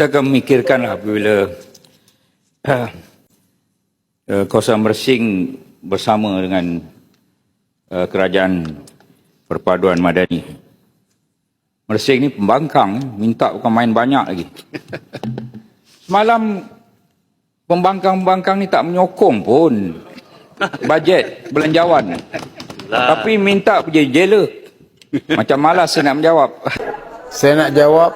Kita akan memikirkan apabila kawasan Mersing bersama dengan kerajaan perpaduan madani. Mersing ni pembangkang, minta bukan main banyak lagi. Semalam pembangkang-pembangkang ni tak menyokong pun bajet belanjawan. Tapi minta pergi jela. Macam malas saya nak menjawab. Saya nak jawab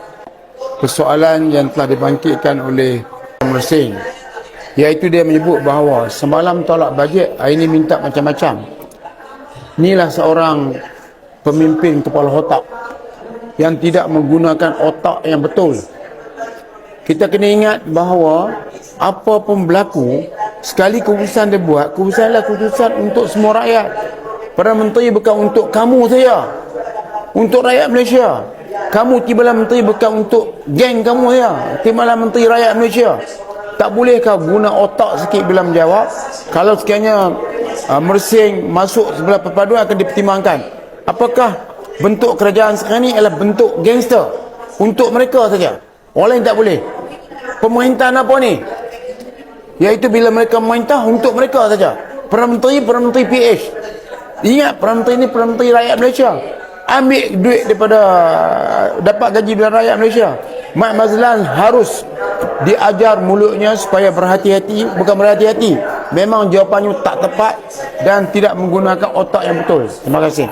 persoalan yang telah dibangkitkan oleh Mersing, iaitu dia menyebut bahawa semalam tolak bajet, hari ini minta macam-macam. Inilah seorang pemimpin kepala otak yang tidak menggunakan otak yang betul. Kita kena ingat bahawa apa pun berlaku, sekali keputusan dia buat, keputusanlah keputusan untuk semua rakyat. Perdana Menteri bukan untuk kamu saja, untuk rakyat Malaysia. Kamu timbalan menteri bukan untuk geng kamu saja, timbalan menteri rakyat Malaysia. Tak bolehkah guna otak sikit bila menjawab? Kalau sekiranya Mersing masuk sebelah perpaduan akan dipertimbangkan. Apakah bentuk kerajaan sekarang ni adalah bentuk gangster untuk mereka saja? Orang lain tak boleh. Pemerintahan apa ni? Iaitu bila mereka memerintah untuk mereka saja. Perdana Menteri PH. Ingat, Perdana Menteri ni Perdana Menteri rakyat Malaysia. Ambil duit daripada dapat gaji dari rakyat Malaysia. Mat Mazlan harus diajar mulutnya supaya berhati-hati, bukan berhati-hati. Memang jawapannya tak tepat dan tidak menggunakan otak yang betul. Terima kasih.